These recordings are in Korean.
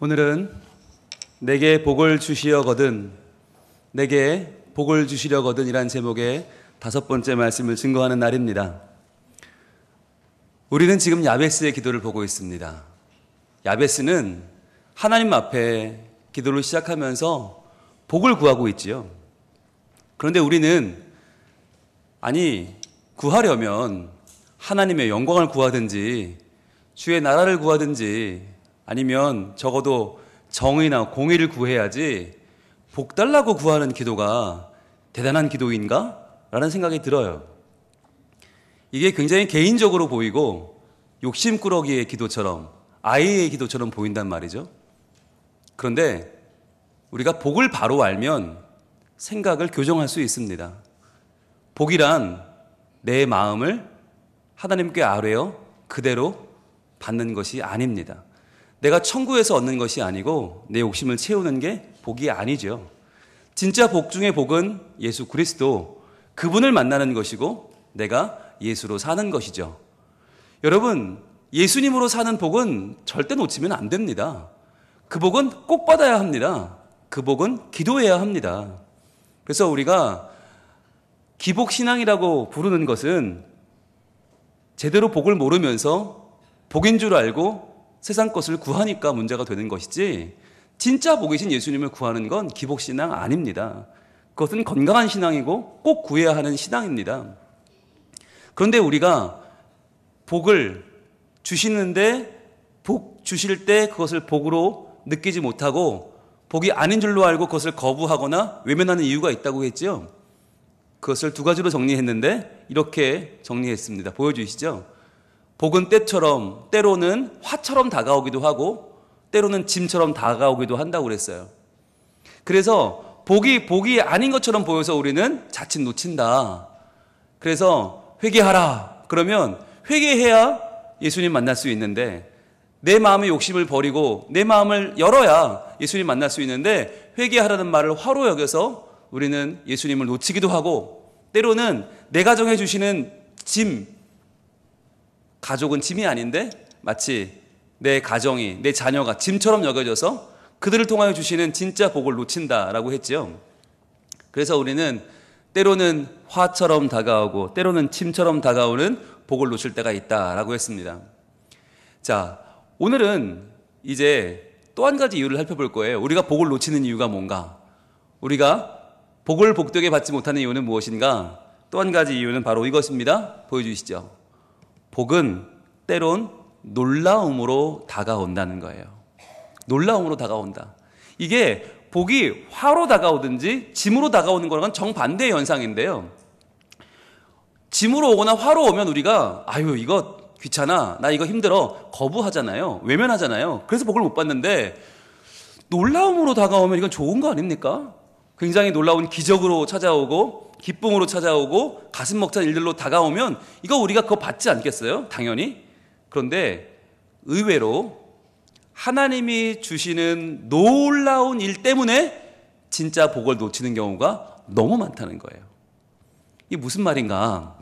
오늘은 내게 복을 주시려거든, 내게 복을 주시려거든 이란 제목의 5번째 말씀을 증거하는 날입니다. 우리는 지금 야베스의 기도를 보고 있습니다. 야베스는 하나님 앞에 기도를 시작하면서 복을 구하고 있지요. 그런데 우리는 구하려면 하나님의 영광을 구하든지 주의 나라를 구하든지 아니면 적어도 정의나 공의를 구해야지 복 달라고 구하는 기도가 대단한 기도인가? 라는 생각이 들어요. 이게 굉장히 개인적으로 보이고 욕심꾸러기의 기도처럼, 아이의 기도처럼 보인단 말이죠. 그런데 우리가 복을 바로 알면 생각을 교정할 수 있습니다. 복이란 내 마음을 하나님께 아뢰어 그대로 받는 것이 아닙니다. 내가 천국에서 얻는 것이 아니고 내 욕심을 채우는 게 복이 아니죠. 진짜 복 중의 복은 예수 그리스도, 그분을 만나는 것이고 내가 예수로 사는 것이죠. 여러분, 예수님으로 사는 복은 절대 놓치면 안 됩니다. 그 복은 꼭 받아야 합니다. 그 복은 기도해야 합니다. 그래서 우리가 기복신앙이라고 부르는 것은 제대로 복을 모르면서 복인 줄 알고 세상 것을 구하니까 문제가 되는 것이지, 진짜 복이신 예수님을 구하는 건 기복신앙 아닙니다. 그것은 건강한 신앙이고 꼭 구해야 하는 신앙입니다. 그런데 우리가 복을 주시는데 복 주실 때 그것을 복으로 느끼지 못하고 복이 아닌 줄로 알고 그것을 거부하거나 외면하는 이유가 있다고 했죠. 그것을 2가지로 정리했는데 이렇게 정리했습니다. 보여주시죠. 복은 때처럼, 때로는 화처럼 다가오기도 하고 때로는 짐처럼 다가오기도 한다고 그랬어요. 그래서 복이 아닌 것처럼 보여서 우리는 자칫 놓친다. 그래서 회개하라. 그러면 회개해야 예수님 만날 수 있는데, 내 마음의 욕심을 버리고 내 마음을 열어야 예수님 만날 수 있는데, 회개하라는 말을 화로 여겨서 우리는 예수님을 놓치기도 하고, 때로는 내가 정해주시는 짐, 가족은 짐이 아닌데 마치 내 가정이, 내 자녀가 짐처럼 여겨져서 그들을 통하여 주시는 진짜 복을 놓친다라고 했죠. 그래서 우리는 때로는 화처럼 다가오고 때로는 짐처럼 다가오는 복을 놓칠 때가 있다라고 했습니다. 자, 오늘은 이제 또 한 가지 이유를 살펴볼 거예요. 우리가 복을 놓치는 이유가 뭔가? 우리가 복을 복되게 받지 못하는 이유는 무엇인가? 또 한 가지 이유는 바로 이것입니다. 보여주시죠. 복은 때론 놀라움으로 다가온다는 거예요. 놀라움으로 다가온다. 이게 복이 화로 다가오든지 짐으로 다가오는 거랑은 정반대의 현상인데요. 짐으로 오거나 화로 오면 우리가 이거 귀찮아, 나 이거 힘들어, 거부하잖아요. 외면하잖아요. 그래서 복을 못 받는데, 놀라움으로 다가오면 이건 좋은 거 아닙니까? 굉장히 놀라운 기적으로 찾아오고 기쁨으로 찾아오고 가슴 먹찬 일들로 다가오면 이거 우리가 그거 받지 않겠어요? 당연히. 그런데 의외로 하나님이 주시는 놀라운 일 때문에 진짜 복을 놓치는 경우가 너무 많다는 거예요. 이게 무슨 말인가?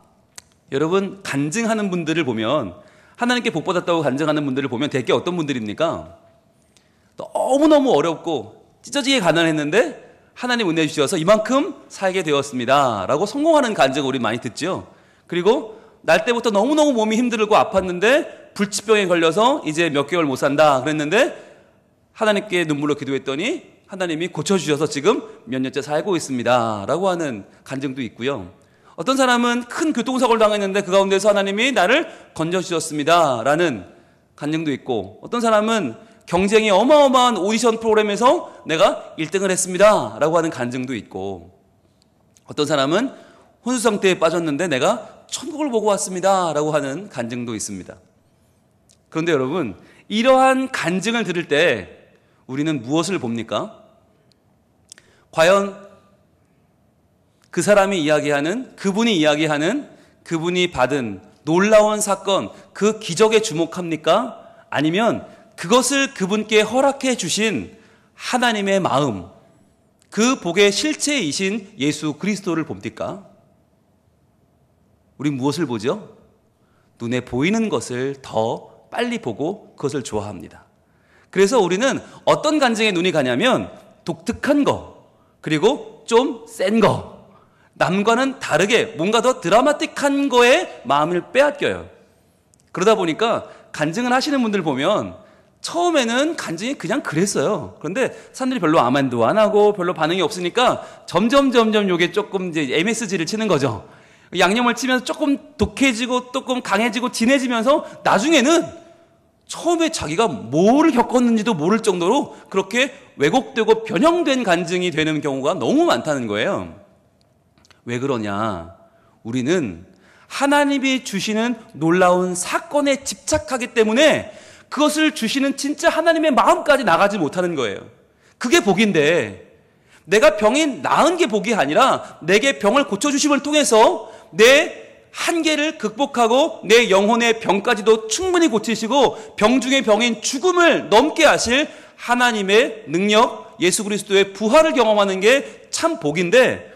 여러분, 간증하는 분들을 보면, 하나님께 복 받았다고 간증하는 분들을 보면 대개 어떤 분들입니까? 너무너무 어렵고 찢어지게 가난했는데 하나님 은혜 주셔서 이만큼 살게 되었습니다 라고 성공하는 간증을 우리 많이 듣죠. 그리고 날 때부터 너무너무 몸이 힘들고 아팠는데 불치병에 걸려서 이제 몇 개월 못 산다 그랬는데 하나님께 눈물로 기도했더니 하나님이 고쳐주셔서 지금 몇 년째 살고 있습니다 라고 하는 간증도 있고요. 어떤 사람은 큰 교통사고를 당했는데 그 가운데서 하나님이 나를 건져주셨습니다 라는 간증도 있고, 어떤 사람은 경쟁이 어마어마한 오디션 프로그램에서 내가 1등을 했습니다 라고 하는 간증도 있고, 어떤 사람은 혼수 상태에 빠졌는데 내가 천국을 보고 왔습니다 라고 하는 간증도 있습니다. 그런데 여러분, 이러한 간증을 들을 때 우리는 무엇을 봅니까? 과연 그 사람이 이야기하는, 그분이 받은 놀라운 사건, 그 기적에 주목합니까? 아니면 그것을 그분께 허락해 주신 하나님의 마음, 그 복의 실체이신 예수 그리스도를 봅니까? 우린 무엇을 보죠? 눈에 보이는 것을 더 빨리 보고 그것을 좋아합니다. 그래서 우리는 어떤 간증에 눈이 가냐면 독특한 거, 그리고 좀 센 거, 남과는 다르게 뭔가 더 드라마틱한 거에 마음을 빼앗겨요. 그러다 보니까 간증을 하시는 분들 보면 처음에는 간증이 그냥 그랬어요. 그런데 사람들이 별로 아멘도 안 하고 별로 반응이 없으니까 점점 요게 조금 이제 MSG를 치는 거죠. 양념을 치면서 조금 독해지고 조금 강해지고 진해지면서 나중에는 처음에 자기가 뭘 겪었는지도 모를 정도로 그렇게 왜곡되고 변형된 간증이 되는 경우가 너무 많다는 거예요. 왜 그러냐? 우리는 하나님이 주시는 놀라운 사건에 집착하기 때문에 그것을 주시는 진짜 하나님의 마음까지 나가지 못하는 거예요. 그게 복인데, 내가 병이 나은 게 복이 아니라 내게 병을 고쳐주심을 통해서 내 한계를 극복하고 내 영혼의 병까지도 충분히 고치시고 병 중에 병인 죽음을 넘게 하실 하나님의 능력, 예수 그리스도의 부활을 경험하는 게 참 복인데,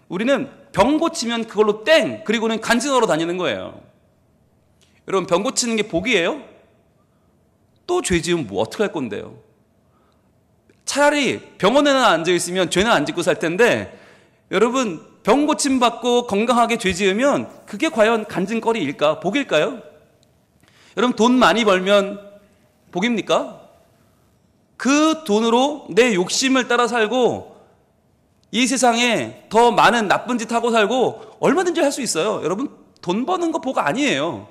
우리는 병 고치면 그걸로 땡! 그리고는 간증하러 다니는 거예요. 여러분, 병 고치는 게 복이에요? 또 죄 지으면 뭐 어떻게 할 건데요? 차라리 병원에는 앉아있으면 죄는 안 짓고 살 텐데, 여러분, 병 고침 받고 건강하게 죄 지으면 그게 과연 간증거리일까? 복일까요? 여러분, 돈 많이 벌면 복입니까? 그 돈으로 내 욕심을 따라 살고 이 세상에 더 많은 나쁜 짓 하고 살고 얼마든지 할 수 있어요. 여러분, 돈 버는 거 복 아니에요.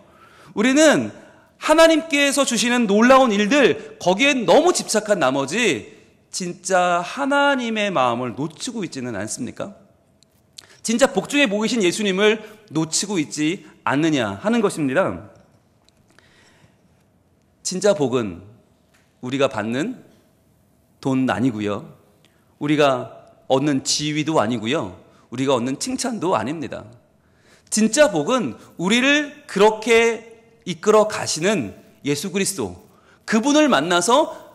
우리는 하나님께서 주시는 놀라운 일들, 거기에 너무 집착한 나머지 진짜 하나님의 마음을 놓치고 있지는 않습니까? 진짜 복 중에 복이신 예수님을 놓치고 있지 않느냐 하는 것입니다. 진짜 복은 우리가 받는 돈 아니고요, 우리가 얻는 지위도 아니고요, 우리가 얻는 칭찬도 아닙니다. 진짜 복은 우리를 그렇게 이끌어 가시는 예수 그리스도, 그분을 만나서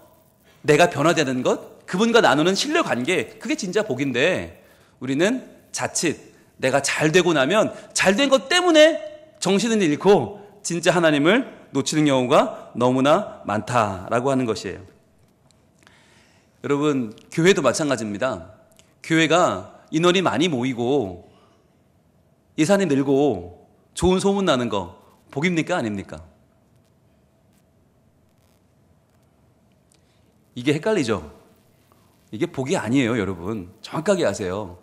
내가 변화되는 것, 그분과 나누는 신뢰 관계, 그게 진짜 복인데, 우리는 자칫 내가 잘 되고 나면 잘된 것 때문에 정신을 잃고 진짜 하나님을 놓치는 경우가 너무나 많다라고 하는 것이에요. 여러분, 교회도 마찬가지입니다. 교회가 인원이 많이 모이고 예산이 늘고 좋은 소문 나는 거 복입니까? 아닙니까? 이게 헷갈리죠? 이게 복이 아니에요, 여러분. 정확하게 아세요.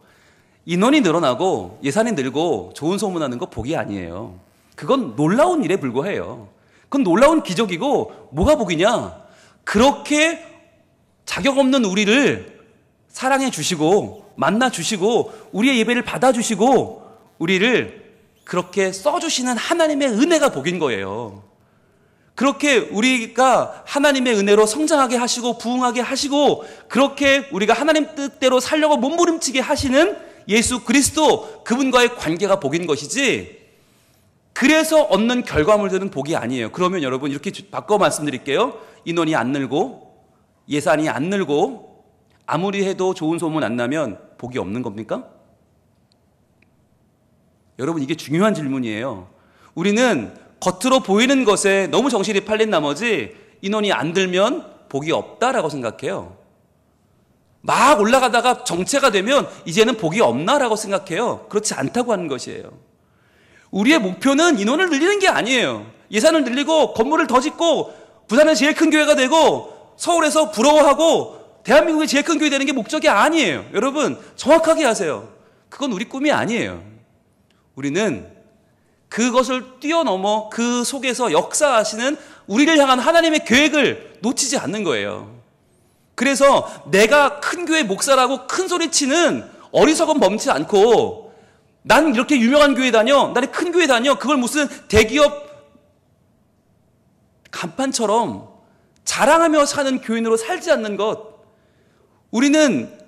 인원이 늘어나고 예산이 늘고 좋은 소문나는 거 복이 아니에요. 그건 놀라운 일에 불과해요. 그건 놀라운 기적이고, 뭐가 복이냐? 그렇게 자격 없는 우리를 사랑해 주시고 만나 주시고 우리의 예배를 받아 주시고 우리를 그렇게 써주시는 하나님의 은혜가 복인 거예요. 그렇게 우리가 하나님의 은혜로 성장하게 하시고 부흥하게 하시고 그렇게 우리가 하나님 뜻대로 살려고 몸부림치게 하시는 예수 그리스도, 그분과의 관계가 복인 것이지, 그래서 얻는 결과물들은 복이 아니에요. 그러면 여러분, 이렇게 바꿔 말씀드릴게요. 인원이 안 늘고 예산이 안 늘고 아무리 해도 좋은 소문 안 나면 복이 없는 겁니까? 여러분, 이게 중요한 질문이에요. 우리는 겉으로 보이는 것에 너무 정신이 팔린 나머지 인원이 안 들면 복이 없다라고 생각해요. 막 올라가다가 정체가 되면 이제는 복이 없나라고 생각해요. 그렇지 않다고 하는 것이에요. 우리의 목표는 인원을 늘리는 게 아니에요. 예산을 늘리고 건물을 더 짓고 부산의 제일 큰 교회가 되고 서울에서 부러워하고 대한민국의 제일 큰 교회 되는 게 목적이 아니에요. 여러분, 정확하게 하세요. 그건 우리 꿈이 아니에요. 우리는 그것을 뛰어넘어 그 속에서 역사하시는 우리를 향한 하나님의 계획을 놓치지 않는 거예요. 그래서 내가 큰 교회 목사라고 큰 소리 치는 어리석은 범치 않고, 난 이렇게 유명한 교회 다녀, 나는 큰 교회 다녀, 그걸 무슨 대기업 간판처럼 자랑하며 사는 교인으로 살지 않는 것. 우리는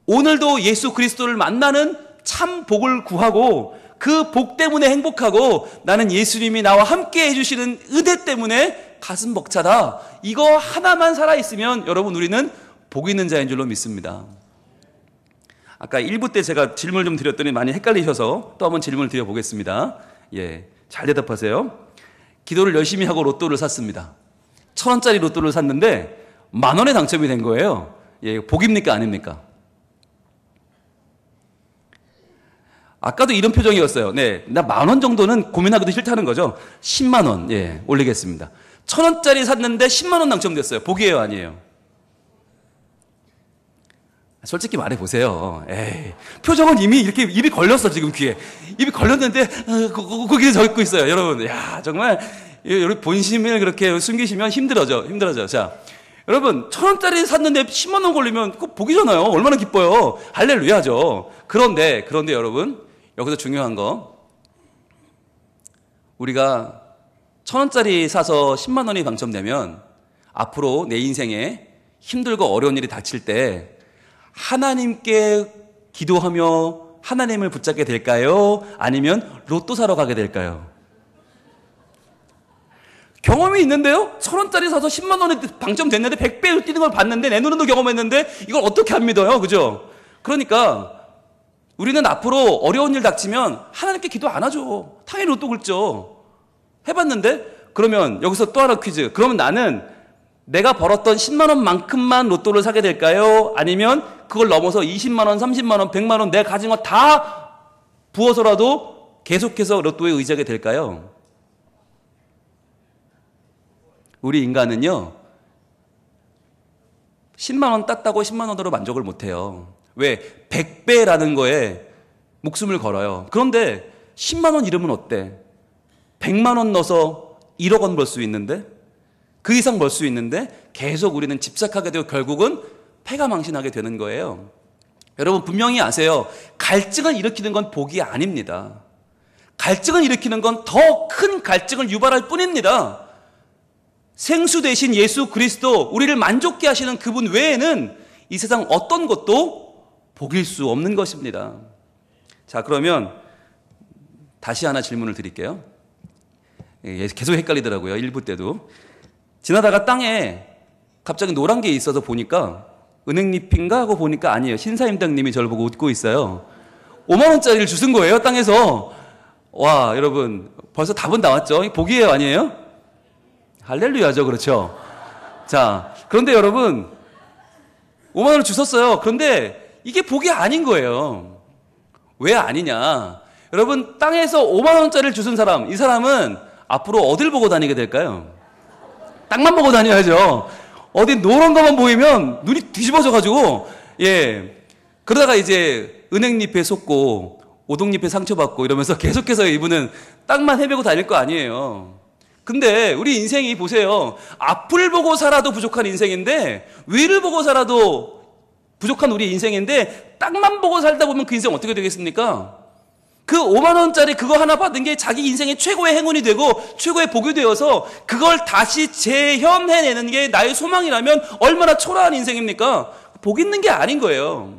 오늘도 예수 그리스도를 만나는 참 복을 구하고 그 복 때문에 행복하고, 나는 예수님이 나와 함께 해주시는 은혜 때문에 가슴 벅차다. 이거 하나만 살아있으면 여러분, 우리는 복 있는 자인 줄로 믿습니다. 아까 1부 때 제가 질문을 좀 드렸더니 많이 헷갈리셔서 또 한번 질문을 드려보겠습니다. 잘 대답하세요. 기도를 열심히 하고 로또를 샀습니다. 1,000원짜리 로또를 샀는데 10,000원에 당첨이 된 거예요. 예, 복입니까 아닙니까? 아까도 이런 표정이었어요. 네, 나 10,000원 정도는 고민하기도 싫다는 거죠. 10만 원, 예, 올리겠습니다. 1,000원짜리 샀는데 10만 원 당첨됐어요. 복이에요, 아니에요? 솔직히 말해보세요. 에이, 표정은 이미 이렇게 입이 걸렸어, 지금 귀에. 입이 걸렸는데, 거기에 적고 있어요. 여러분, 야, 정말, 여러분 본심을 그렇게 숨기시면 힘들어져. 자, 여러분, 1,000원짜리 샀는데 10만 원 걸리면 그거 복이잖아요. 얼마나 기뻐요. 할렐루야죠. 그런데 여러분, 여기서 중요한 거, 우리가 1,000원짜리 사서 10만 원이 당첨되면 앞으로 내 인생에 힘들고 어려운 일이 닥칠 때 하나님께 기도하며 하나님을 붙잡게 될까요? 아니면 로또 사러 가게 될까요? 경험이 있는데요? 1,000원짜리 사서 10만 원에 당첨됐는데 100배 뛰는 걸 봤는데 내 눈으로도 경험했는데 이걸 어떻게 안 믿어요? 그죠? 그러니까 우리는 앞으로 어려운 일 닥치면 하나님께 기도 안 하죠. 당연히 로또 긁죠. 해봤는데? 그러면 여기서 또 하나 퀴즈. 그러면 나는 내가 벌었던 10만 원만큼만 로또를 사게 될까요? 아니면 그걸 넘어서 20만 원, 30만 원, 100만 원 내가 가진 거 다 부어서라도 계속해서 로또에 의지하게 될까요? 우리 인간은요, 10만 원 땄다고 10만 원으로 만족을 못해요. 왜? 100배라는 거에 목숨을 걸어요. 그런데 10만 원 잃으면 어때? 100만 원 넣어서 1억 원 벌 수 있는데, 그 이상 벌 수 있는데 계속 우리는 집착하게 되고 결국은 패가망신하게 되는 거예요. 여러분 분명히 아세요. 갈증을 일으키는 건 복이 아닙니다. 갈증을 일으키는 건 더 큰 갈증을 유발할 뿐입니다. 생수 대신 예수 그리스도, 우리를 만족케 하시는 그분 외에는 이 세상 어떤 것도 복일 수 없는 것입니다. 자, 그러면 다시 하나 질문을 드릴게요. 계속 헷갈리더라고요. 1부 때도. 지나다가 땅에 갑자기 노란 게 있어서 보니까 은행잎인가 하고 보니까 아니에요. 신사임당님이 저를 보고 웃고 있어요. 5만 원짜리를 주신 거예요, 땅에서. 와, 여러분 벌써 답은 나왔죠? 복이에요, 아니에요? 할렐루야죠, 그렇죠? 자, 그런데 여러분 5만 원을 주셨어요. 그런데 이게 복이 아닌 거예요. 왜 아니냐? 여러분 땅에서 5만 원짜리를 주신 사람, 이 사람은 앞으로 어딜 보고 다니게 될까요? 땅만 보고 다녀야죠. 어디 노란 것만 보이면 눈이 뒤집어져가지고, 예. 그러다가 이제 은행잎에 속고, 오동잎에 상처받고 이러면서 계속해서 이분은 땅만 헤매고 다닐 거 아니에요. 근데 우리 인생이 보세요. 앞을 보고 살아도 부족한 인생인데, 위를 보고 살아도 부족한 우리 인생인데, 땅만 보고 살다 보면 그 인생 어떻게 되겠습니까? 그 5만 원짜리 그거 하나 받은 게 자기 인생의 최고의 행운이 되고 최고의 복이 되어서 그걸 다시 재현해내는 게 나의 소망이라면 얼마나 초라한 인생입니까? 복 있는 게 아닌 거예요.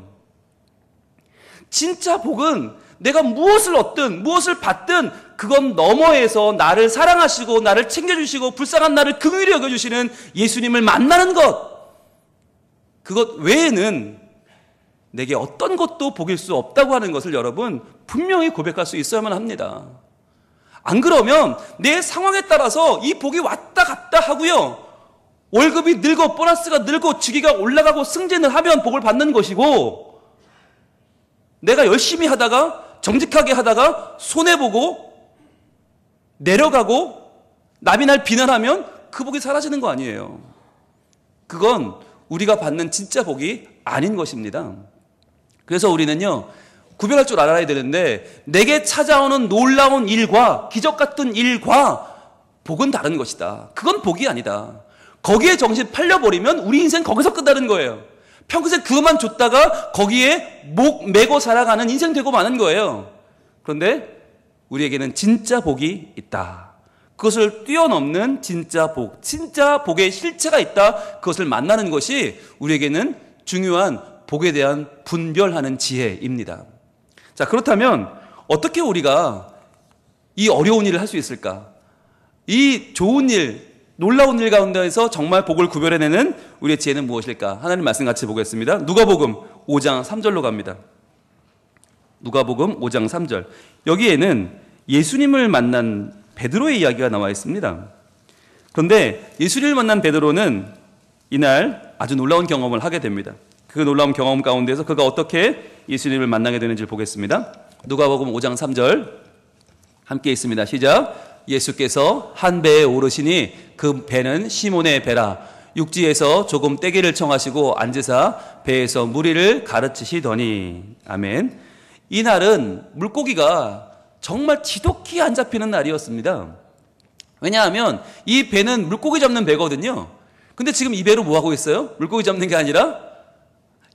진짜 복은 내가 무엇을 얻든 무엇을 받든 그건 너머에서 나를 사랑하시고 나를 챙겨주시고 불쌍한 나를 긍휼히 여겨주시는 예수님을 만나는 것, 그것 외에는 내게 어떤 것도 복일 수 없다고 하는 것을 여러분 분명히 고백할 수 있어야만 합니다. 안 그러면 내 상황에 따라서 이 복이 왔다 갔다 하고요, 월급이 늘고 보너스가 늘고 직위가 올라가고 승진을 하면 복을 받는 것이고, 내가 열심히 하다가 정직하게 하다가 손해보고 내려가고 남이 날 비난하면 그 복이 사라지는 거 아니에요. 그건 우리가 받는 진짜 복이 아닌 것입니다. 그래서 우리는요, 구별할 줄 알아야 되는데, 내게 찾아오는 놀라운 일과 기적 같은 일과 복은 다른 것이다. 그건 복이 아니다. 거기에 정신 팔려버리면 우리 인생 거기서 끝나는 거예요. 평생 그것만 줬다가 거기에 목 메고 살아가는 인생 되고 마는 거예요. 그런데 우리에게는 진짜 복이 있다. 그것을 뛰어넘는 진짜 복, 진짜 복의 실체가 있다. 그것을 만나는 것이 우리에게는 중요한 복에 대한 분별하는 지혜입니다. 자, 그렇다면 어떻게 우리가 이 어려운 일을 할 수 있을까? 이 좋은 일, 놀라운 일 가운데에서 정말 복을 구별해내는 우리의 지혜는 무엇일까? 하나님 말씀 같이 보겠습니다. 누가복음 5장 3절로 갑니다. 누가복음 5장 3절. 여기에는 예수님을 만난 베드로의 이야기가 나와 있습니다. 그런데 예수님을 만난 베드로는 이날 아주 놀라운 경험을 하게 됩니다. 그 놀라운 경험 가운데서 그가 어떻게 예수님을 만나게 되는지 보겠습니다. 누가복음 5장 3절 함께 있습니다. 시작. 예수께서 한 배에 오르시니 그 배는 시몬의 배라. 육지에서 조금 떼기를 청하시고 앉으사 배에서 무리를 가르치시더니. 아멘. 이날은 물고기가 정말 지독히 안 잡히는 날이었습니다. 왜냐하면 이 배는 물고기 잡는 배거든요. 근데 지금 이 배로 뭐 하고 있어요? 물고기 잡는 게 아니라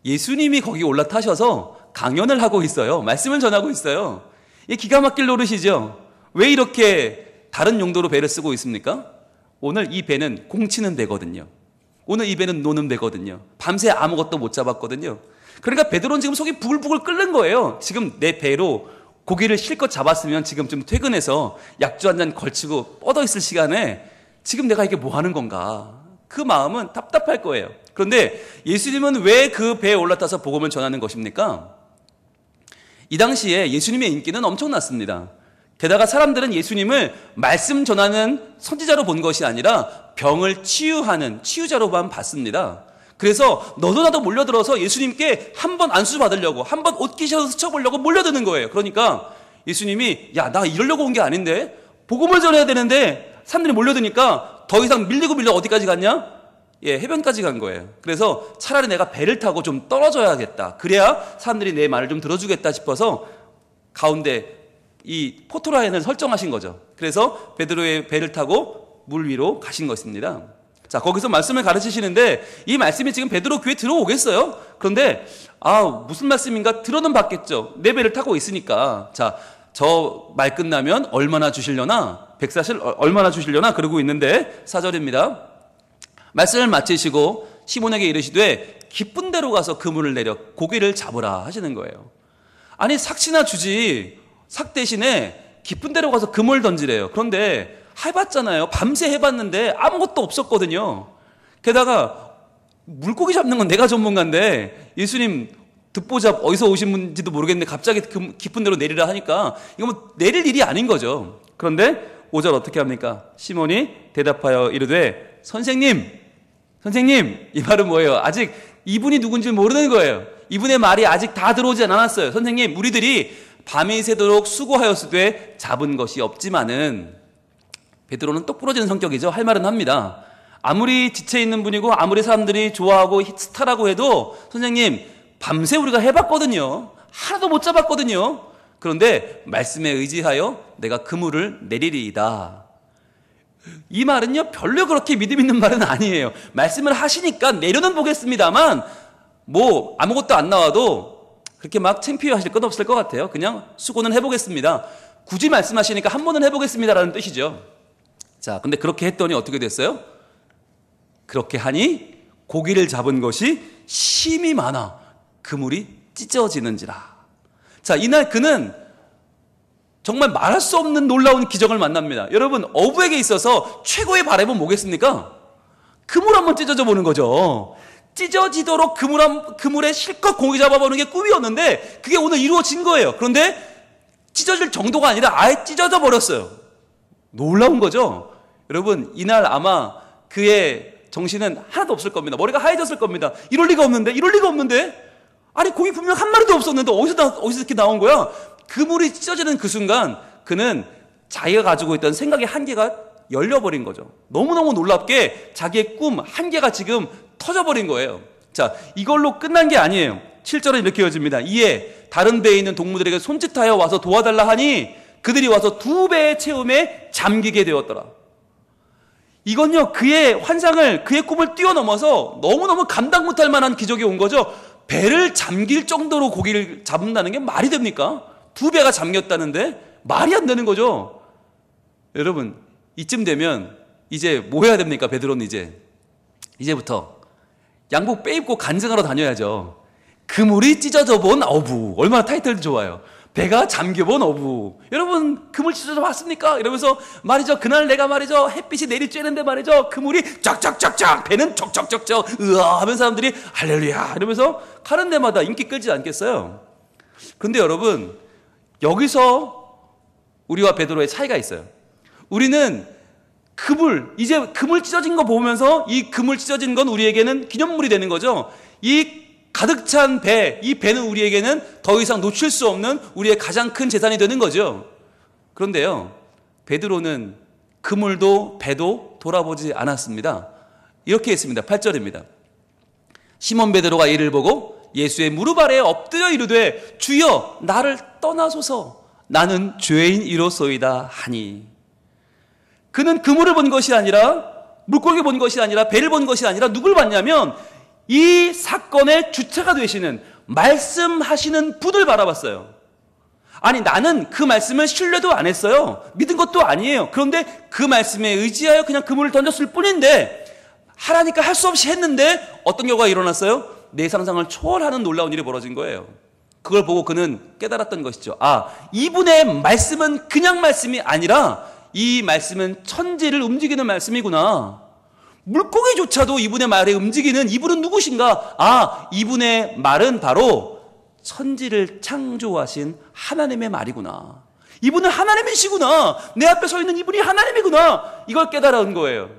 예수님이 거기 올라타셔서 강연을 하고 있어요. 말씀을 전하고 있어요. 이 기가 막힐 노릇이죠. 왜 이렇게 다른 용도로 배를 쓰고 있습니까? 오늘 이 배는 공치는 배거든요. 오늘 이 배는 노는 배거든요. 밤새 아무것도 못 잡았거든요. 그러니까 베드로는 지금 속이 부글부글 끓는 거예요. 지금 내 배로 고기를 실컷 잡았으면 지금 좀 퇴근해서 약주 한 잔 걸치고 뻗어 있을 시간에 지금 내가 이게 뭐 하는 건가? 그 마음은 답답할 거예요. 그런데 예수님은 왜 그 배에 올라타서 복음을 전하는 것입니까? 이 당시에 예수님의 인기는 엄청났습니다. 게다가 사람들은 예수님을 말씀 전하는 선지자로 본 것이 아니라 병을 치유하는 치유자로만 봤습니다. 그래서 너도 나도 몰려들어서 예수님께 한번 안수 받으려고, 한번 옷 기셔서 스쳐보려고 몰려드는 거예요. 그러니까 예수님이 야, 나 이러려고 온 게 아닌데 복음을 전해야 되는데 사람들이 몰려드니까 더 이상 밀려 어디까지 갔냐? 예, 해변까지 간 거예요. 그래서 차라리 내가 배를 타고 좀 떨어져야겠다. 그래야 사람들이 내 말을 좀 들어주겠다 싶어서 가운데 이 포토라인을 설정하신 거죠. 그래서 베드로의 배를 타고 물 위로 가신 것입니다. 자, 거기서 말씀을 가르치시는데 이 말씀이 지금 베드로 귀에 들어오겠어요? 그런데 무슨 말씀인가 들어는 봤겠죠. 내 배를 타고 있으니까. 자, 저 말 끝나면 얼마나 주시려나? 백사실 얼마나 주시려나? 그러고 있는데 4절입니다. 말씀을 마치시고 시몬에게 이르시되 기쁜 데로 가서 그물을 내려 고기를 잡으라 하시는 거예요. 아니 삭시나 주지 삭 대신에 기쁜 데로 가서 그물 던지래요. 그런데 해봤잖아요. 밤새 해봤는데 아무것도 없었거든요. 게다가 물고기 잡는 건 내가 전문가인데 예수님 듣보잡 어디서 오신 분인지도 모르겠는데 갑자기 깊은 데로 내리라 하니까 이거 뭐 내릴 일이 아닌 거죠. 그런데 5절 어떻게 합니까? 시몬이 대답하여 이르되 선생님 이 말은 뭐예요? 아직 이분이 누군지 모르는 거예요. 이분의 말이 아직 다 들어오지 않았어요. 선생님, 우리들이 밤이 새도록 수고하였으되 잡은 것이 없지만은. 베드로는 똑 부러지는 성격이죠. 할 말은 합니다. 아무리 지쳐 있는 분이고 아무리 사람들이 좋아하고 스타라고 해도 선생님 밤새 우리가 해봤거든요. 하나도 못 잡았거든요. 그런데 말씀에 의지하여 내가 그물을 내리리이다. 이 말은요 별로 그렇게 믿음 있는 말은 아니에요. 말씀을 하시니까 내려는 보겠습니다만 뭐 아무것도 안 나와도 그렇게 막 창피하실 건 없을 것 같아요. 그냥 수고는 해보겠습니다. 굳이 말씀하시니까 한 번은 해보겠습니다라는 뜻이죠. 자, 근데 그렇게 했더니 어떻게 됐어요? 그렇게 하니 고기를 잡은 것이 심이 많아 그물이 찢어지는지라. 자, 이날 그는 정말 말할 수 없는 놀라운 기적을 만납니다. 여러분, 어부에게 있어서 최고의 바람은 뭐겠습니까? 그물 한번 찢어져 보는 거죠. 찢어지도록 그물에 실컷 고기 잡아보는 게 꿈이었는데 그게 오늘 이루어진 거예요. 그런데 찢어질 정도가 아니라 아예 찢어져 버렸어요. 놀라운 거죠. 여러분, 이날 아마 그의 정신은 하나도 없을 겁니다. 머리가 하얘졌을 겁니다. 이럴 리가 없는데 아니 고기 분명 한 마리도 없었는데 어디서 이렇게 나온 거야? 그물이 찢어지는 그 순간 그는 자기가 가지고 있던 생각의 한계가 열려버린 거죠. 너무너무 놀랍게 자기의 꿈 한계가 지금 터져버린 거예요. 자, 이걸로 끝난 게 아니에요. 7절은 이렇게 이어집니다. 이에 다른 배에 있는 동무들에게 손짓하여 와서 도와달라 하니 그들이 와서 2배의 채움에 잠기게 되었더라. 이건요 그의 환상을 그의 꿈을 뛰어넘어서 너무너무 감당 못할 만한 기적이 온 거죠. 배를 잠길 정도로 고기를 잡는다는 게 말이 됩니까? 2배가 잠겼다는데 말이 안 되는 거죠. 여러분, 이쯤 되면 이제 뭐 해야 됩니까? 베드로는 이제부터 양복 빼입고 간증하러 다녀야죠. 그물이 찢어져 본 어부. 얼마나 타이틀도 좋아요. 배가 잠겨본 어부. 여러분, 그물 찢어져 봤습니까? 이러면서 말이죠. 그날 내가 말이죠. 햇빛이 내리쬐는데 말이죠. 그물이 쫙쫙쫙쫙, 배는 쩍쩍쩍쩍, 으아 하면 사람들이 할렐루야 이러면서 가는 데마다 인기 끌지 않겠어요? 그런데 여러분, 여기서 우리와 베드로의 차이가 있어요. 우리는 이제 그물 찢어진 거 보면서 이 그물 찢어진 건 우리에게는 기념물이 되는 거죠. 이 가득 찬 배, 이 배는 우리에게는 더 이상 놓칠 수 없는 우리의 가장 큰 재산이 되는 거죠. 그런데요, 베드로는 그물도 배도 돌아보지 않았습니다. 이렇게 했습니다. 8절입니다. 시몬 베드로가 이를 보고 예수의 무릎 아래에 엎드려 이르되 주여 나를 떠나소서 나는 죄인이로소이다 하니. 그는 그물을 본 것이 아니라 물고기 본 것이 아니라 배를 본 것이 아니라 누굴 봤냐면 이 사건의 주체가 되시는 말씀하시는 분을 바라봤어요. 아니 나는 그 말씀을 신뢰도 안 했어요. 믿은 것도 아니에요. 그런데 그 말씀에 의지하여 그냥 그물을 던졌을 뿐인데 하라니까 할 수 없이 했는데 어떤 결과가 일어났어요? 내 상상을 초월하는 놀라운 일이 벌어진 거예요. 그걸 보고 그는 깨달았던 것이죠. 아, 이분의 말씀은 그냥 말씀이 아니라 이 말씀은 천지를 움직이는 말씀이구나. 물고기조차도 이분의 말에 움직이는 이분은 누구신가? 아, 이분의 말은 바로 천지를 창조하신 하나님의 말이구나. 이분은 하나님이시구나. 내 앞에 서 있는 이분이 하나님이구나. 이걸 깨달은 거예요.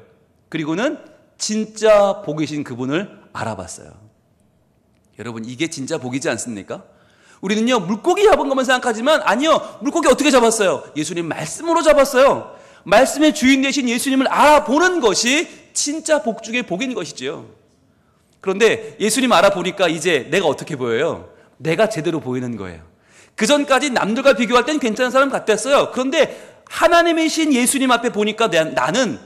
그리고는 진짜 복이신 그분을 알아봤어요. 여러분, 이게 진짜 복이지 않습니까? 우리는요, 물고기 잡은 것만 생각하지만 아니요, 물고기 어떻게 잡았어요? 예수님 말씀으로 잡았어요. 말씀의 주인 되신 예수님을 알아보는 것이 진짜 복 중의 복인 것이지요. 그런데 예수님 알아보니까 이제 내가 어떻게 보여요? 내가 제대로 보이는 거예요. 그전까지 남들과 비교할 땐 괜찮은 사람 같았어요. 그런데 하나님이신 예수님 앞에 보니까 나는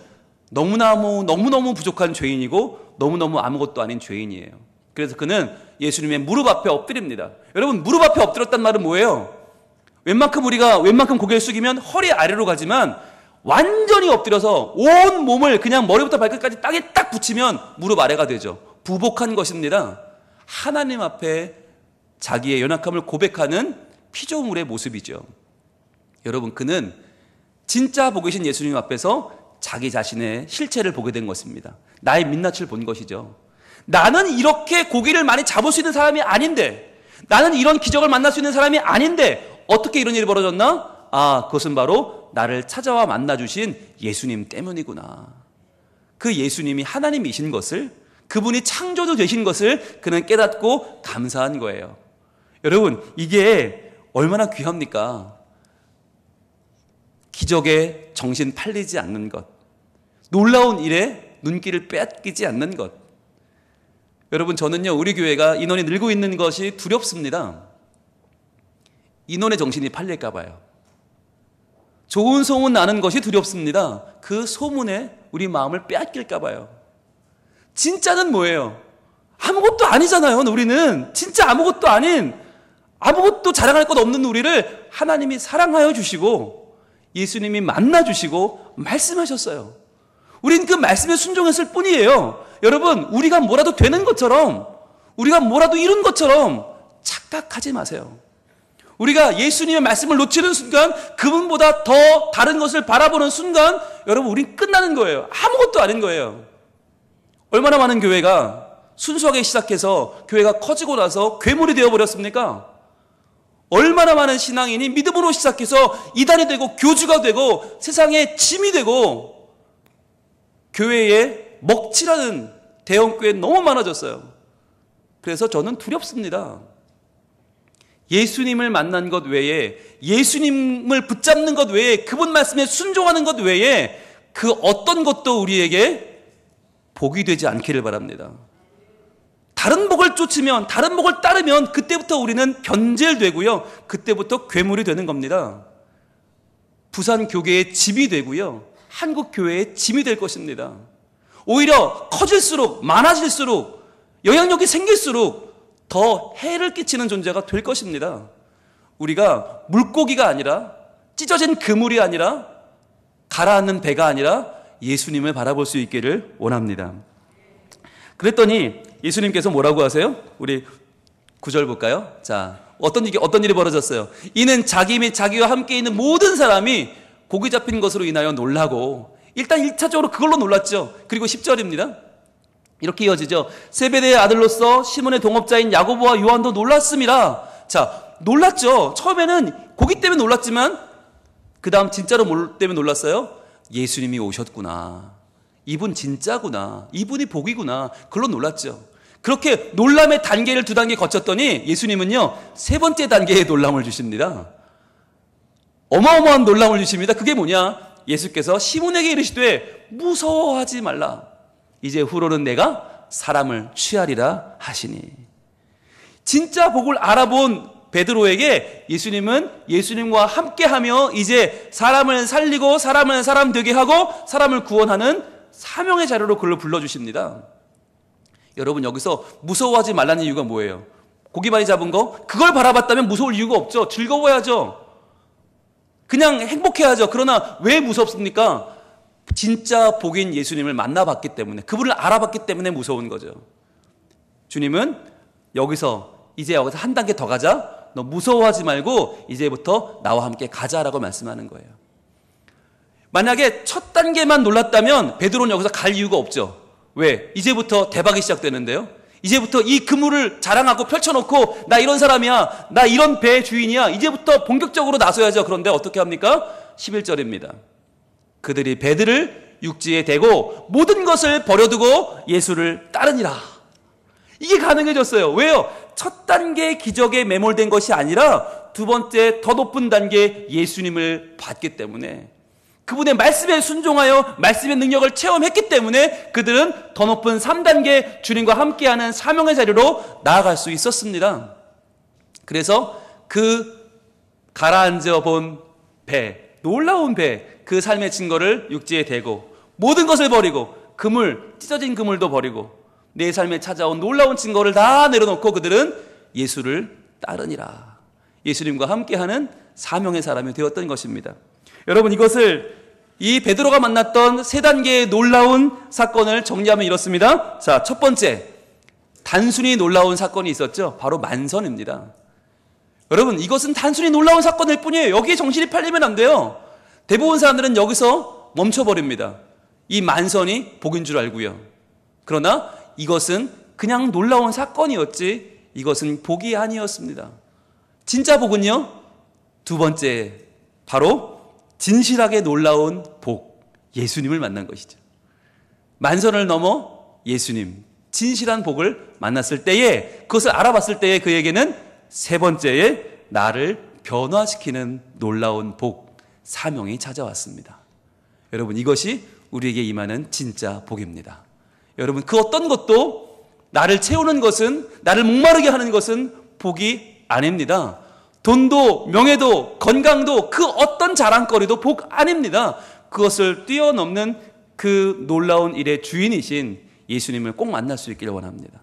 너무너무 부족한 죄인이고 너무너무 아무것도 아닌 죄인이에요. 그래서 그는 예수님의 무릎 앞에 엎드립니다. 여러분, 무릎 앞에 엎드렸단 말은 뭐예요? 웬만큼 고개를 숙이면 허리 아래로 가지만 완전히 엎드려서 온 몸을 그냥 머리부터 발끝까지 땅에 딱 붙이면 무릎 아래가 되죠. 부복한 것입니다. 하나님 앞에 자기의 연약함을 고백하는 피조물의 모습이죠. 여러분, 그는 진짜 복이신 예수님 앞에서 자기 자신의 실체를 보게 된 것입니다. 나의 민낯을 본 것이죠. 나는 이렇게 고기를 많이 잡을 수 있는 사람이 아닌데, 나는 이런 기적을 만날 수 있는 사람이 아닌데 어떻게 이런 일이 벌어졌나? 아, 그것은 바로 나를 찾아와 만나주신 예수님 때문이구나. 그 예수님이 하나님이신 것을, 그분이 창조주 되신 것을 그는 깨닫고 감사한 거예요. 여러분, 이게 얼마나 귀합니까? 기적에 정신 팔리지 않는 것, 놀라운 일에 눈길을 빼앗기지 않는 것. 여러분, 저는요, 우리 교회가 인원이 늘고 있는 것이 두렵습니다. 인원의 정신이 팔릴까 봐요. 좋은 소문 나는 것이 두렵습니다. 그 소문에 우리 마음을 빼앗길까 봐요. 진짜는 뭐예요? 아무것도 아니잖아요. 우리는 진짜 아무것도 아닌, 아무것도 자랑할 것 없는 우리를 하나님이 사랑하여 주시고 예수님이 만나 주시고 말씀하셨어요. 우린 그 말씀에 순종했을 뿐이에요. 여러분, 우리가 뭐라도 되는 것처럼, 우리가 뭐라도 이룬 것처럼 착각하지 마세요. 우리가 예수님의 말씀을 놓치는 순간, 그분보다 더 다른 것을 바라보는 순간, 여러분, 우린 끝나는 거예요. 아무것도 아닌 거예요. 얼마나 많은 교회가 순수하게 시작해서 교회가 커지고 나서 괴물이 되어버렸습니까? 얼마나 많은 신앙인이 믿음으로 시작해서 이단이 되고 교주가 되고 세상에 짐이 되고 교회에 먹칠하는 대형교회 너무 많아졌어요. 그래서 저는 두렵습니다. 예수님을 만난 것 외에, 예수님을 붙잡는 것 외에, 그분 말씀에 순종하는 것 외에 그 어떤 것도 우리에게 복이 되지 않기를 바랍니다. 다른 복을 쫓으면, 다른 복을 따르면 그때부터 우리는 변질되고요, 그때부터 괴물이 되는 겁니다. 부산 교계의 짐이 되고요, 한국 교회의 짐이 될 것입니다. 오히려 커질수록, 많아질수록, 영향력이 생길수록 더 해를 끼치는 존재가 될 것입니다. 우리가 물고기가 아니라, 찢어진 그물이 아니라, 가라앉는 배가 아니라 예수님을 바라볼 수 있기를 원합니다. 그랬더니 예수님께서 뭐라고 하세요? 우리 9절 볼까요? 자, 어떤 일이 벌어졌어요? 이는 자기 및 자기와 함께 있는 모든 사람이 고기 잡힌 것으로 인하여 놀라고, 일단 1차적으로 그걸로 놀랐죠. 그리고 10절입니다. 이렇게 이어지죠. 세베대의 아들로서 시몬의 동업자인 야고보와 요한도 놀랐습니다. 자, 놀랐죠. 처음에는 고기 때문에 놀랐지만 그 다음 진짜로 뭘 때문에 놀랐어요? 예수님이 오셨구나. 이분 진짜구나. 이분이 복이구나. 그걸로 놀랐죠. 그렇게 놀람의 단계를 2단계 거쳤더니 예수님은요, 3번째 단계의 놀람을 주십니다. 어마어마한 놀람을 주십니다. 그게 뭐냐? 예수께서 시몬에게 이르시되 무서워하지 말라. 이제 후로는 내가 사람을 취하리라 하시니. 진짜 복을 알아본 베드로에게 예수님은 예수님과 함께하며 이제 사람을 살리고 사람을 사람 되게 하고 사람을 구원하는 사명의 자료로 그를 불러주십니다. 여러분, 여기서 무서워하지 말라는 이유가 뭐예요? 고기 많이 잡은 거? 그걸 바라봤다면 무서울 이유가 없죠. 즐거워야죠. 그냥 행복해야죠. 그러나 왜 무섭습니까? 진짜 복인 예수님을 만나봤기 때문에, 그분을 알아봤기 때문에 무서운 거죠. 주님은 이제 여기서 한 단계 더 가자. 너 무서워하지 말고 이제부터 나와 함께 가자라고 말씀하는 거예요. 만약에 첫 단계만 놀랐다면 베드로는 여기서 갈 이유가 없죠. 왜? 이제부터 대박이 시작되는데요. 이제부터 이 그물을 자랑하고 펼쳐놓고 나 이런 사람이야, 나 이런 배의 주인이야, 이제부터 본격적으로 나서야죠. 그런데 어떻게 합니까? 11절입니다. 그들이 배들을 육지에 대고 모든 것을 버려두고 예수를 따르니라. 이게 가능해졌어요. 왜요? 첫 단계 기적에 매몰된 것이 아니라 2번째 더 높은 단계 예수님을 봤기 때문에, 그분의 말씀에 순종하여 말씀의 능력을 체험했기 때문에 그들은 더 높은 3단계 주님과 함께하는 사명의 자리로 나아갈 수 있었습니다. 그래서 그 가라앉아 본 배, 놀라운 배, 그 삶의 증거를 육지에 대고 모든 것을 버리고 찢어진 그물도 버리고 내 삶에 찾아온 놀라운 증거를 다 내려놓고 그들은 예수를 따르니라. 예수님과 함께하는 사명의 사람이 되었던 것입니다. 여러분, 이 베드로가 만났던 3단계의 놀라운 사건을 정리하면 이렇습니다. 자, 첫 번째, 단순히 놀라운 사건이 있었죠. 바로 만선입니다. 여러분, 이것은 단순히 놀라운 사건일 뿐이에요. 여기에 정신이 팔리면 안 돼요. 대부분 사람들은 여기서 멈춰버립니다. 이 만선이 복인 줄 알고요. 그러나 이것은 그냥 놀라운 사건이었지 이것은 복이 아니었습니다. 진짜 복은요, 2번째, 바로 진실하게 놀라운 복, 예수님을 만난 것이죠. 만선을 넘어 예수님, 진실한 복을 만났을 때에, 그것을 알아봤을 때에 그에게는 3번째의 나를 변화시키는 놀라운 복, 사명이 찾아왔습니다. 여러분, 이것이 우리에게 임하는 진짜 복입니다. 여러분, 그 어떤 것도 나를 채우는 것은, 나를 목마르게 하는 것은 복이 아닙니다. 돈도 명예도 건강도 그 어떤 자랑거리도 복 아닙니다. 그것을 뛰어넘는 그 놀라운 일의 주인이신 예수님을 꼭 만날 수 있기를 원합니다.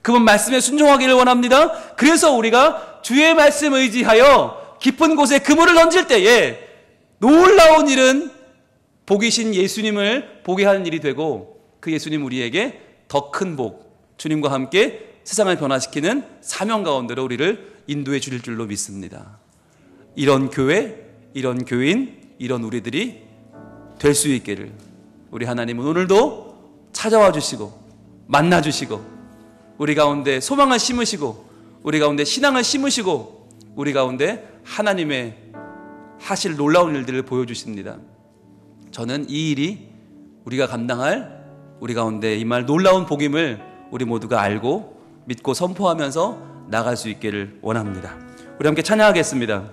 그분 말씀에 순종하기를 원합니다. 그래서 우리가 주의 말씀 의지하여 깊은 곳에 그물을 던질 때에 놀라운 일은 복이신 예수님을 보게 하는 일이 되고, 그 예수님 우리에게 더 큰 복, 주님과 함께 세상을 변화시키는 사명 가운데로 우리를 인도해 주실 줄로 믿습니다. 이런 교회, 이런 교인, 이런 우리들이 될 수 있기를 우리 하나님은 오늘도 찾아와 주시고 만나 주시고 우리 가운데 소망을 심으시고 우리 가운데 신앙을 심으시고 우리 가운데 하나님의 하실 놀라운 일들을 보여주십니다. 저는 이 일이 우리가 감당할 우리 가운데 임할 놀라운 복임을 우리 모두가 알고 믿고 선포하면서 나갈 수 있기를 원합니다. 우리 함께 찬양하겠습니다.